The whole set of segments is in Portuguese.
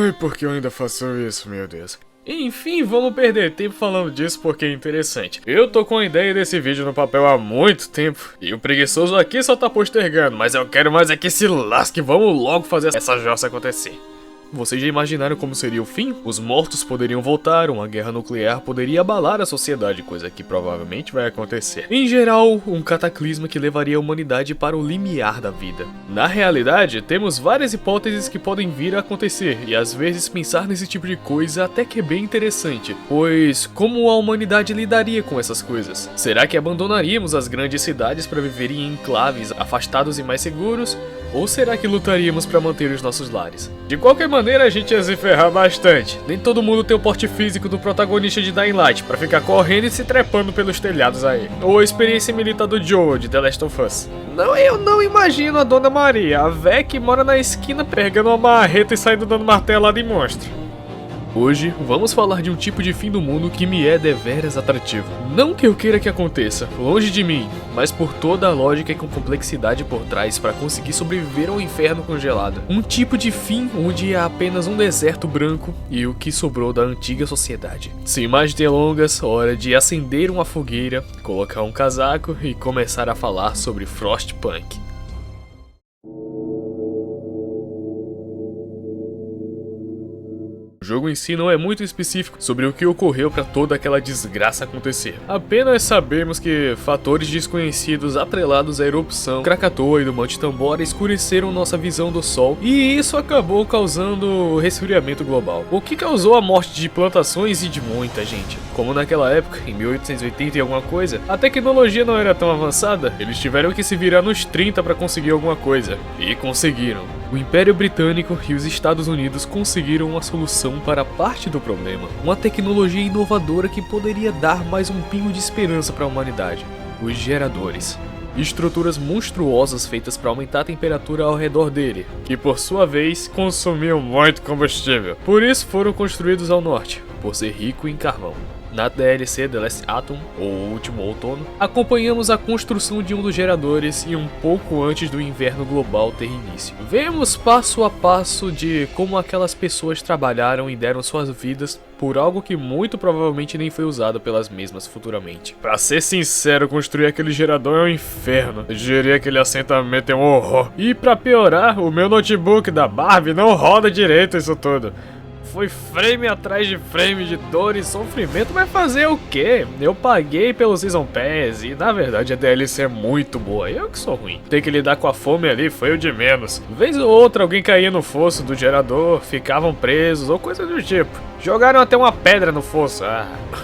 Ai, por que eu ainda faço isso, meu Deus? Enfim, vamos perder tempo falando disso porque é interessante. Eu tô com a ideia desse vídeo no papel há muito tempo e o preguiçoso aqui só tá postergando, mas eu quero mais é que se lasque, vamos logo fazer essa jossa acontecer. Vocês já imaginaram como seria o fim? Os mortos poderiam voltar, uma guerra nuclear poderia abalar a sociedade, coisa que provavelmente vai acontecer. Em geral, um cataclisma que levaria a humanidade para o limiar da vida. Na realidade, temos várias hipóteses que podem vir a acontecer, e às vezes pensar nesse tipo de coisa até que é bem interessante, pois como a humanidade lidaria com essas coisas? Será que abandonaríamos as grandes cidades para viver em enclaves afastados e mais seguros? Ou será que lutaríamos para manter os nossos lares? De qualquer maneira, a gente ia se ferrar bastante. Nem todo mundo tem o porte físico do protagonista de Dying Light pra ficar correndo e se trepando pelos telhados aí. Ou a experiência militar do Joel de The Last of Us. Não, eu não imagino a Dona Maria, a véia que mora na esquina pegando uma marreta e saindo dando martelada em monstro. Hoje, vamos falar de um tipo de fim do mundo que me é deveras atrativo. Não que eu queira que aconteça, longe de mim, mas por toda a lógica e com complexidade por trás para conseguir sobreviver ao inferno congelado. Um tipo de fim onde há apenas um deserto branco e o que sobrou da antiga sociedade. Sem mais delongas, hora de acender uma fogueira, colocar um casaco e começar a falar sobre Frostpunk. O jogo em si não é muito específico sobre o que ocorreu para toda aquela desgraça acontecer. Apenas sabemos que fatores desconhecidos atrelados à erupção Krakatoa e do Monte Tambora escureceram nossa visão do Sol, e isso acabou causando o resfriamento global, o que causou a morte de plantações e de muita gente. Como naquela época, em 1880 e alguma coisa, a tecnologia não era tão avançada, eles tiveram que se virar nos 30 para conseguir alguma coisa, e conseguiram. O Império Britânico e os Estados Unidos conseguiram uma solução para parte do problema, uma tecnologia inovadora que poderia dar mais um pingo de esperança para a humanidade: os geradores. Estruturas monstruosas feitas para aumentar a temperatura ao redor dele, que por sua vez consumiam muito combustível. Por isso foram construídos ao norte, por ser rico em carvão. Na DLC The Last Atom, ou Último Outono, acompanhamos a construção de um dos geradores e um pouco antes do inverno global ter início. Vemos passo a passo de como aquelas pessoas trabalharam e deram suas vidas por algo que muito provavelmente nem foi usado pelas mesmas futuramente. Pra ser sincero, construir aquele gerador é um inferno. Eu diria que aquele assentamento é um horror. E pra piorar, o meu notebook da Barbie não roda direito isso tudo. Foi frame atrás de frame de dor e sofrimento, mas fazer o quê? Eu paguei pelo Season Pass e na verdade a DLC é muito boa, eu que sou ruim. Ter que lidar com a fome ali foi o de menos. Vez ou outra alguém caía no fosso do gerador, ficavam presos ou coisa do tipo. Jogaram até uma pedra no fosso.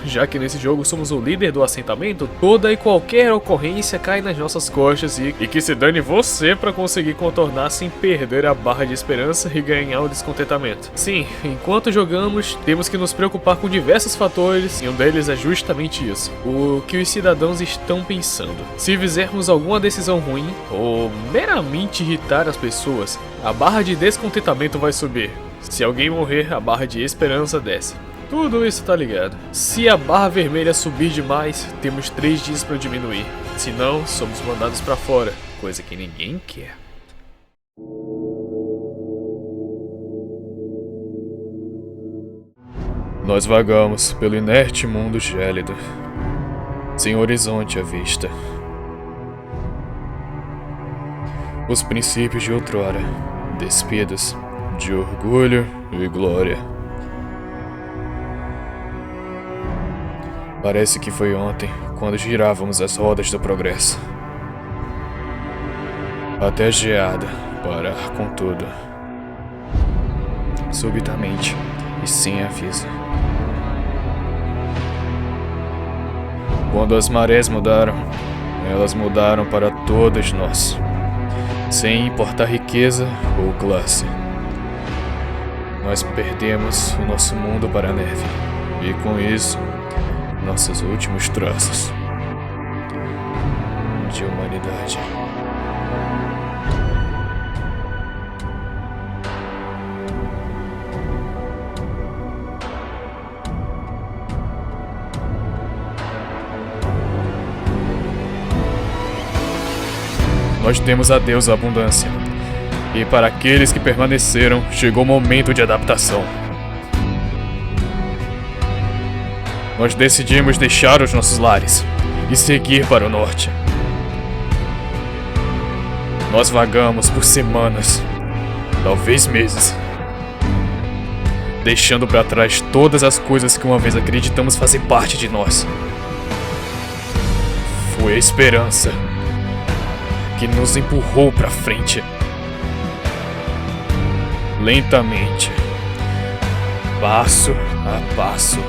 Já que nesse jogo somos o líder do assentamento, toda e qualquer ocorrência cai nas nossas costas e que se dane você pra conseguir contornar sem perder a barra de esperança e ganhar o descontentamento. Sim, enquanto jogamos, temos que nos preocupar com diversos fatores e um deles é justamente isso: o que os cidadãos estão pensando. Se fizermos alguma decisão ruim ou meramente irritar as pessoas, a barra de descontentamento vai subir. Se alguém morrer, a barra de esperança desce. Tudo isso tá ligado. Se a barra vermelha subir demais, temos 3 dias para diminuir. Se não, somos mandados para fora, coisa que ninguém quer. Nós vagamos pelo inerte mundo gélido, sem horizonte à vista. Os princípios de outrora, despidos de orgulho e glória. Parece que foi ontem, quando girávamos as rodas do progresso. Até a geada parar com tudo. Subitamente e sem aviso. Quando as marés mudaram, elas mudaram para todos nós, sem importar riqueza ou classe. Nós perdemos o nosso mundo para a neve, e com isso, nossos últimos traços de humanidade. Nós temos a deusa abundância, E para aqueles que permaneceram, chegou o momento de adaptação. Nós decidimos deixar os nossos lares e seguir para o norte. Nós vagamos por semanas, talvez meses, deixando para trás todas as coisas que uma vez acreditamos fazer parte de nós. Foi a esperança que nos empurrou para frente. Lentamente, passo a passo,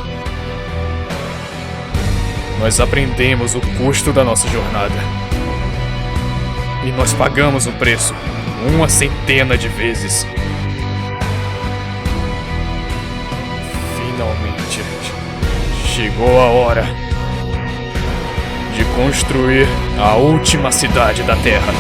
nós aprendemos o custo da nossa jornada. E nós pagamos o preço, uma centena de vezes. Finalmente, chegou a hora de construir a última cidade da Terra.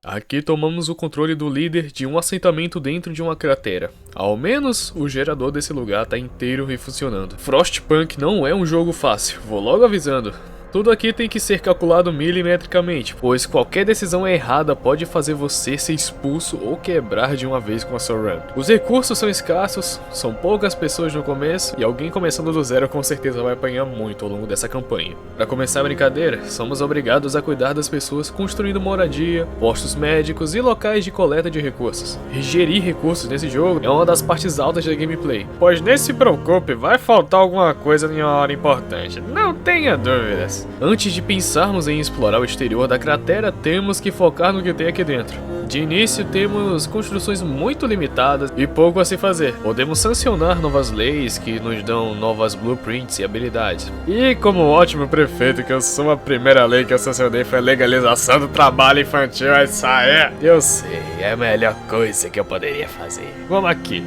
Aqui tomamos o controle do líder de um assentamento dentro de uma cratera. Ao menos o gerador desse lugar tá inteiro e funcionando. Frostpunk não é um jogo fácil, vou logo avisando. Tudo aqui tem que ser calculado milimetricamente, pois qualquer decisão errada pode fazer você ser expulso ou quebrar de uma vez com a sua run. Os recursos são escassos, são poucas pessoas no começo e alguém começando do zero com certeza vai apanhar muito ao longo dessa campanha. Para começar a brincadeira, somos obrigados a cuidar das pessoas construindo moradia, postos médicos e locais de coleta de recursos. E gerir recursos nesse jogo é uma das partes altas da gameplay, pois nem se preocupe, vai faltar alguma coisa em uma hora importante, não tenha dúvidas. Antes de pensarmos em explorar o exterior da cratera, temos que focar no que tem aqui dentro. De início, temos construções muito limitadas e pouco a se fazer. Podemos sancionar novas leis que nos dão novas blueprints e habilidades. E como ótimo prefeito que eu sou, a primeira lei que eu sancionei foi a legalização do trabalho infantil. Isso aí, eu sei, é a melhor coisa que eu poderia fazer. Vamos aqui.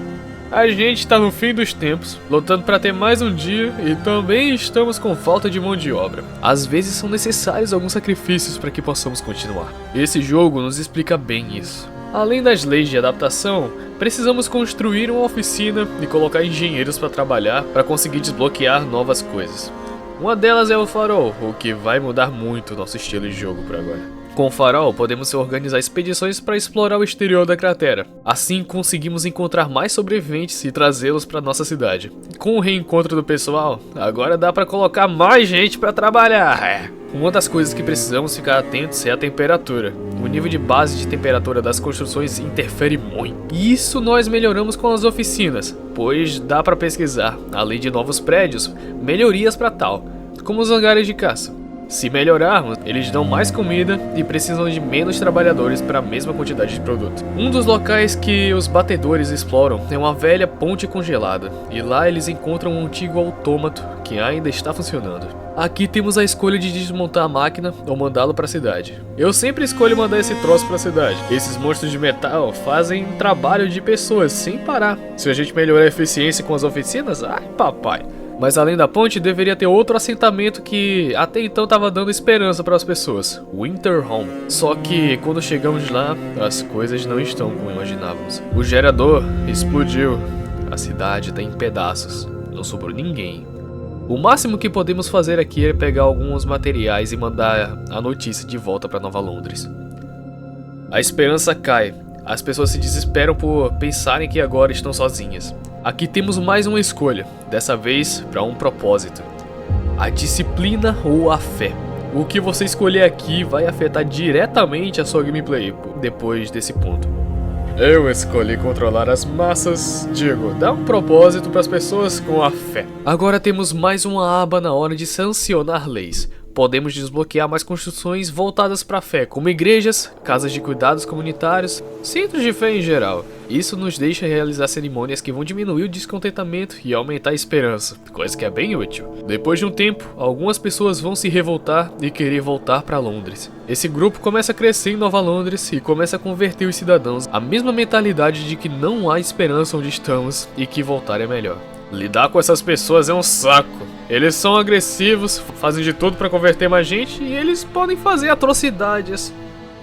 A gente tá no fim dos tempos, lutando para ter mais um dia e também estamos com falta de mão de obra. Às vezes são necessários alguns sacrifícios para que possamos continuar. Esse jogo nos explica bem isso. Além das leis de adaptação, precisamos construir uma oficina e colocar engenheiros para trabalhar para conseguir desbloquear novas coisas. Uma delas é o farol, o que vai mudar muito o nosso estilo de jogo por agora. Com o farol, podemos organizar expedições para explorar o exterior da cratera. Assim, conseguimos encontrar mais sobreviventes e trazê-los para nossa cidade. Com o reencontro do pessoal, agora dá para colocar mais gente para trabalhar. Uma das coisas que precisamos ficar atentos é a temperatura. O nível de base de temperatura das construções interfere muito. E isso nós melhoramos com as oficinas, pois dá para pesquisar, além de novos prédios, melhorias para tal, como os hangares de caça. Se melhorarmos, eles dão mais comida e precisam de menos trabalhadores para a mesma quantidade de produto. Um dos locais que os batedores exploram é uma velha ponte congelada, e lá eles encontram um antigo autômato que ainda está funcionando. Aqui temos a escolha de desmontar a máquina ou mandá-lo para a cidade. Eu sempre escolho mandar esse troço para a cidade. Esses monstros de metal fazem trabalho de pessoas sem parar. Se a gente melhorar a eficiência com as oficinas, ai papai. Mas além da ponte, deveria ter outro assentamento que até então estava dando esperança para as pessoas, Winterhome. Só que quando chegamos lá, as coisas não estão como imaginávamos. O gerador explodiu, a cidade está em pedaços, não sobrou ninguém. O máximo que podemos fazer aqui é pegar alguns materiais e mandar a notícia de volta para Nova Londres. A esperança cai, as pessoas se desesperam por pensarem que agora estão sozinhas. Aqui temos mais uma escolha, dessa vez para um propósito. A disciplina ou a fé. O que você escolher aqui vai afetar diretamente a sua gameplay depois desse ponto. Eu escolhi controlar as massas, dar um propósito para as pessoas com a fé. Agora temos mais uma aba na hora de sancionar leis. Podemos desbloquear mais construções voltadas para a fé, como igrejas, casas de cuidados comunitários, centros de fé em geral. Isso nos deixa realizar cerimônias que vão diminuir o descontentamento e aumentar a esperança, coisa que é bem útil. Depois de um tempo, algumas pessoas vão se revoltar e querer voltar para Londres. Esse grupo começa a crescer em Nova Londres e começa a converter os cidadãos à mesma mentalidade de que não há esperança onde estamos e que voltar é melhor. Lidar com essas pessoas é um saco. Eles são agressivos, fazem de tudo para converter mais gente e eles podem fazer atrocidades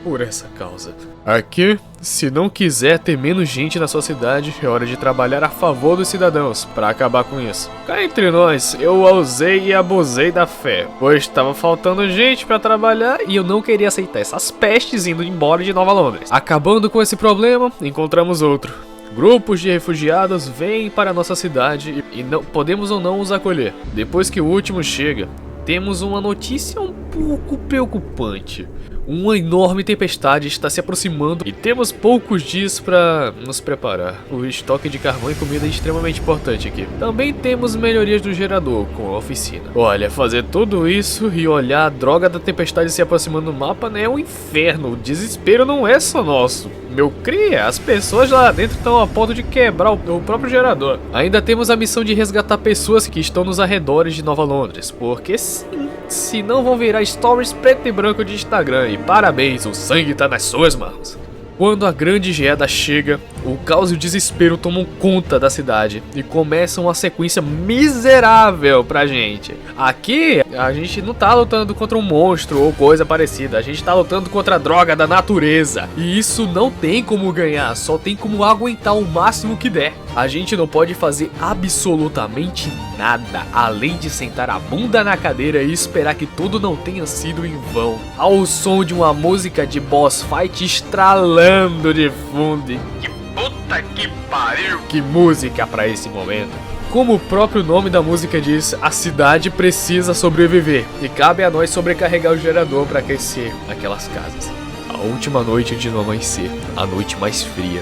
por essa causa. Aqui Se não quiser ter menos gente na sua cidade, é hora de trabalhar a favor dos cidadãos para acabar com isso. Cá entre nós, eu ousei e abusei da fé, pois estava faltando gente para trabalhar e eu não queria aceitar essas pestes indo embora de Nova Londres. Acabando com esse problema, encontramos outro. Grupos de refugiados vêm para nossa cidade e não podemos ou não os acolher. Depois que o último chega, temos uma notícia um pouco preocupante. Uma enorme tempestade está se aproximando e temos poucos dias para nos preparar. O estoque de carvão e comida é extremamente importante aqui. Também temos melhorias do gerador com a oficina. Olha, fazer tudo isso e olhar a droga da tempestade se aproximando no mapa é um inferno. O desespero não é só nosso. Meu cria, as pessoas lá dentro estão a ponto de quebrar o próprio gerador. Ainda temos a missão de resgatar pessoas que estão nos arredores de Nova Londres, porque sim, se não vão virar stories preto e branco de Instagram. E parabéns, o sangue tá nas suas mãos. Quando a grande geada chega, o caos e o desespero tomam conta da cidade e começam uma sequência miserável pra gente. Aqui, a gente não tá lutando contra um monstro ou coisa parecida, a gente tá lutando contra a droga da natureza. E isso não tem como ganhar, só tem como aguentar o máximo que der. A gente não pode fazer absolutamente nada, além de sentar a bunda na cadeira e esperar que tudo não tenha sido em vão. Ao som de uma música de boss fight estralando de fundo. Que puta que pariu! Que música pra esse momento! Como o próprio nome da música diz, a cidade precisa sobreviver e cabe a nós sobrecarregar o gerador para aquecer aquelas casas. A última noite de não amanhecer, a noite mais fria.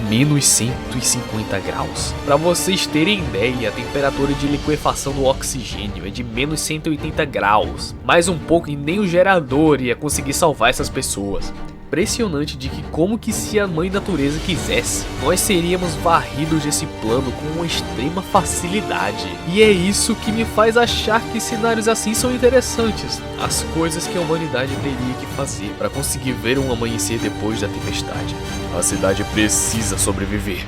Menos 150 graus. Para vocês terem ideia, a temperatura de liquefação do oxigênio é de menos 180 graus. Mais um pouco e nem o gerador ia conseguir salvar essas pessoas. Impressionante de que como que se a mãe natureza quisesse, nós seríamos varridos desse plano com uma extrema facilidade. E é isso que me faz achar que cenários assim são interessantes. As coisas que a humanidade teria que fazer para conseguir ver um amanhecer depois da tempestade. A cidade precisa sobreviver.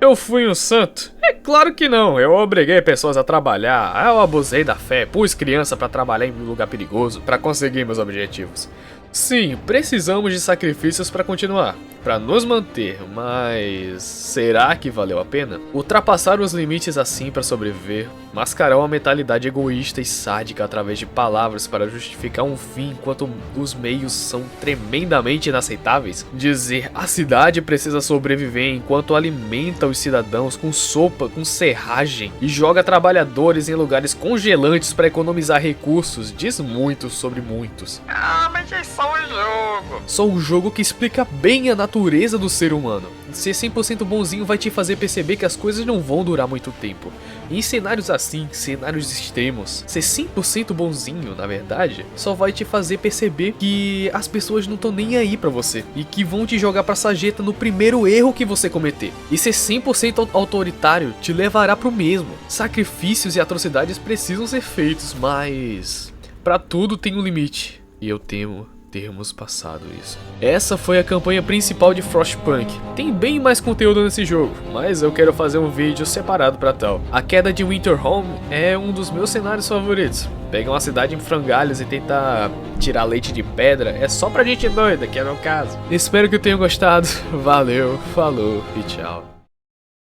Eu fui um santo? É claro que não, eu obriguei pessoas a trabalhar, eu abusei da fé, pus criança pra trabalhar em um lugar perigoso pra conseguir meus objetivos. Sim, precisamos de sacrifícios pra continuar, pra nos manter, mas será que valeu a pena? Ultrapassar os limites assim pra sobreviver, mascarar uma mentalidade egoísta e sádica através de palavras para justificar um fim enquanto os meios são tremendamente inaceitáveis? Dizer a cidade precisa sobreviver enquanto alimenta os cidadãos com sopa, com serragem e joga trabalhadores em lugares congelantes para economizar recursos diz muito sobre muitos. Ah, mas é só um jogo. Só um jogo que explica bem a natureza do ser humano. Ser 100% bonzinho vai te fazer perceber que as coisas não vão durar muito tempo. E em cenários assim, cenários extremos, ser 100% bonzinho, na verdade, só vai te fazer perceber que as pessoas não estão nem aí pra você. E que vão te jogar pra sarjeta no primeiro erro que você cometer. E ser 100% autoritário te levará pro mesmo. Sacrifícios e atrocidades precisam ser feitos, mas pra tudo tem um limite. E eu temo termos passado isso. Essa foi a campanha principal de Frostpunk. Tem bem mais conteúdo nesse jogo, mas eu quero fazer um vídeo separado pra tal. A queda de Winterhome é um dos meus cenários favoritos. Pegar uma cidade em frangalhos e tentar tirar leite de pedra é só pra gente doida, que é o meu caso. Espero que tenham gostado. Valeu, falou e tchau.